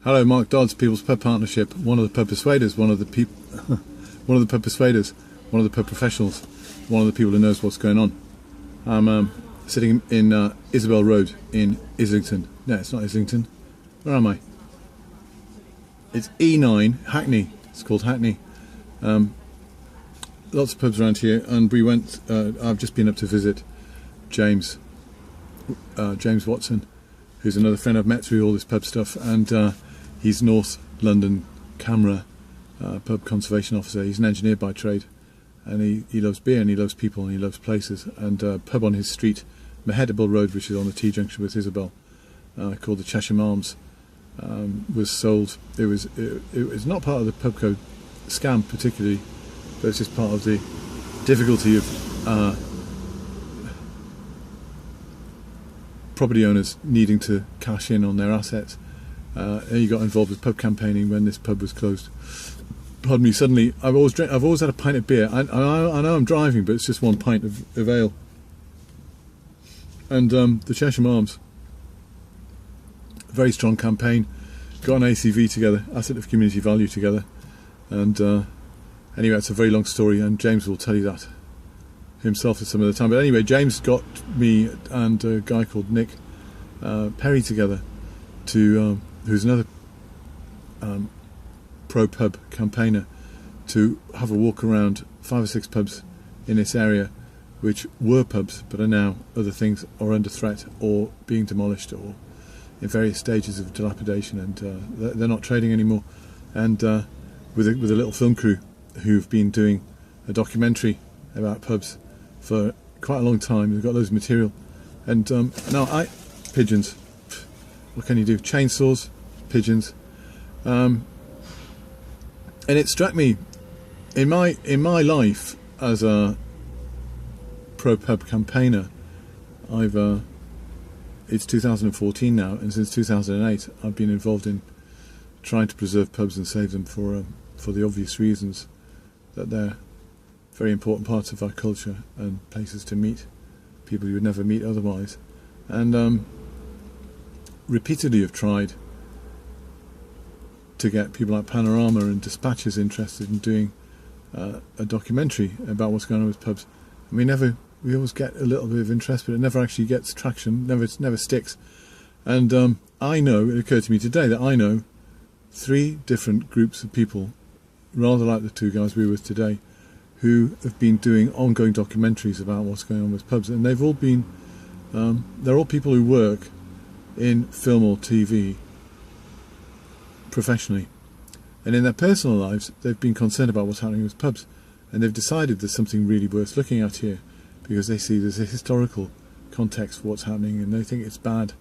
Hello, Mark Dodds, People's Pub Partnership, one of the pub persuaders, one of the pub persuaders, one of the pub professionals, one of the people who knows what's going on. I'm sitting in Isabel Road in Islington. No, it's not Islington. Where am I? It's E9, Hackney. It's called Hackney. Lots of pubs around here, and we went. I've just been up to visit James Watson, who's another friend I've met through all this pub stuff, and he's North London Camera pub conservation officer. He's an engineer by trade, and he loves beer and he loves people and he loves places. And a pub on his street, Mahedable Road, which is on the T-junction with Isabel, called the Cheshire Arms, was sold. It was not part of the Pubco scam particularly, but it's just part of the difficulty of property owners needing to cash in on their assets. He got involved with pub campaigning when this pub was closed. Pardon me. Suddenly, I've always had a pint of beer. I know I'm driving, but it's just one pint of ale. And the Cheshire Arms, very strong campaign, got an ACV together, asset of community value together, and anyway, it's a very long story, and James will tell you that himself at some other time. But anyway, James got me and a guy called Nick Perry together to who's another pro-pub campaigner, to have a walk around 5 or 6 pubs in this area which were pubs but are now other things, or under threat or being demolished or in various stages of dilapidation, and they're not trading anymore, and with a little film crew who've been doing a documentary about pubs for quite a long time. They've got loads of material, and now pigeons, what can you do? Chainsaws, pigeons, and it struck me in my life as a pro-pub campaigner. It's 2014 now, and since 2008 I've been involved in trying to preserve pubs and save them for the obvious reasons that they're very important parts of our culture and places to meet people you would never meet otherwise. And repeatedly have tried to get people like Panorama and Dispatches interested in doing a documentary about what's going on with pubs. And we always get a little bit of interest, but it never actually gets traction, never sticks. And it occurred to me today that I know 3 different groups of people, rather like the 2 guys we were with today, who have been doing ongoing documentaries about what's going on with pubs. And they've all been, they're all people who work in film or TV professionally. And in their personal lives, they've been concerned about what's happening with pubs. And they've decided there's something really worth looking at here, because they see there's a historical context for what's happening, and they think it's bad.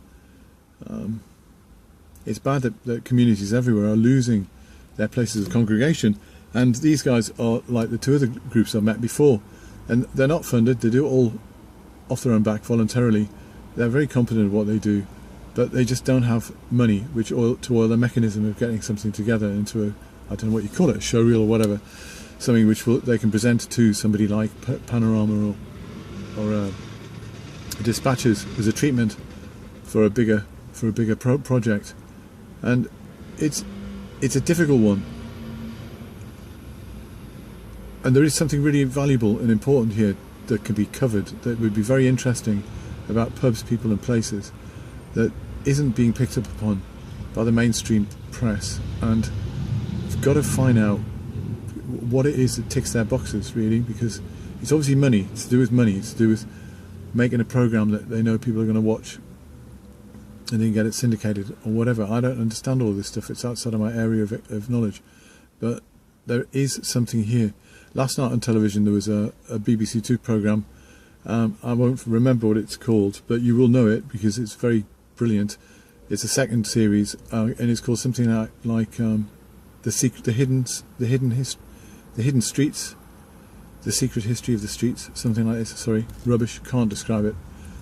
It's bad that communities everywhere are losing their places of congregation, and these guys are like the 2 other groups I've met before, and they're not funded. They do it all off their own back voluntarily. They're very competent at what they do, but they just don't have money to oil the mechanism of getting something together into I don't know what you call it, a showreel or whatever, something which they can present to somebody like Panorama or Dispatches as a treatment for a bigger project. And it's a difficult one, and there is something really valuable and important here that can be covered, that would be very interesting about pubs, people and places, that isn't being picked up upon by the mainstream press. And we've got to find out what it is that ticks their boxes, really, because it's obviously money. It's to do with money. It's to do with making a program that they know people are going to watch and then get it syndicated or whatever. I don't understand all this stuff. It's outside of my area of knowledge, but there is something here. Last night on television there was a BBC Two program. I won't remember what it's called, but you will know it because it's very brilliant. It's a second series, and it's called something like the hidden streets, the secret history of the streets, something like this. Sorry, rubbish, can't describe it.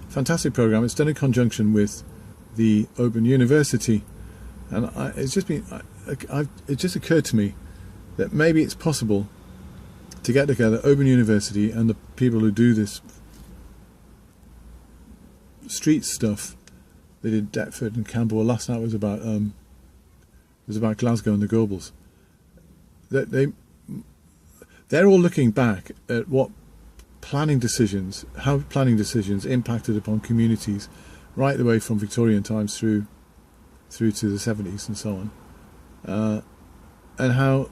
Fantastic program. It's done in conjunction with the Open University, and it just occurred to me that maybe it's possible to get together Open University and the people who do this street stuff. They did Deptford and Camberwell. Last night was about was about Glasgow and the Gorbals. They're all looking back at what how planning decisions impacted upon communities right the way from Victorian times through to the 70s and so on, and how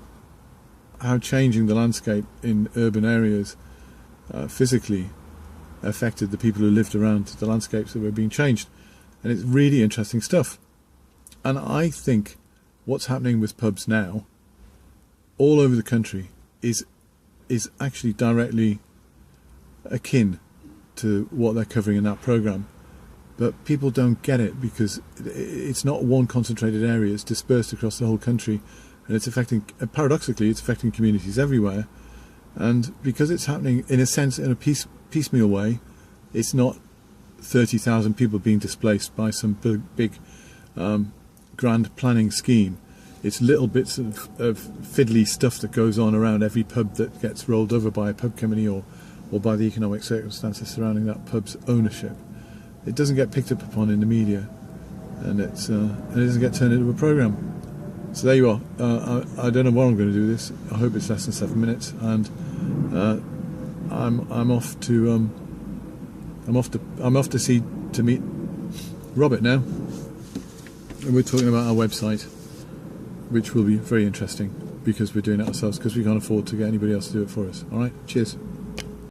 changing the landscape in urban areas physically affected the people who lived around the landscapes that were being changed. And it's really interesting stuff. And I think what's happening with pubs now all over the country is actually directly akin to what they're covering in that programme. But people don't get it because it's not one concentrated area, it's dispersed across the whole country, and it's affecting, paradoxically, it's affecting communities everywhere. And because it's happening, in a sense, in a piecemeal way, it's not 30,000 people being displaced by some big grand planning scheme. It's little bits of fiddly stuff that goes on around every pub that gets rolled over by a pub company or by the economic circumstances surrounding that pub's ownership. It doesn't get picked up upon in the media, and it doesn't get turned into a programme. So there you are. I don't know what I'm going to do with this. I hope it's less than 7 minutes, and I'm off to meet Robert now, and we're talking about our website, which will be very interesting because we're doing it ourselves because we can't afford to get anybody else to do it for us. All right, cheers.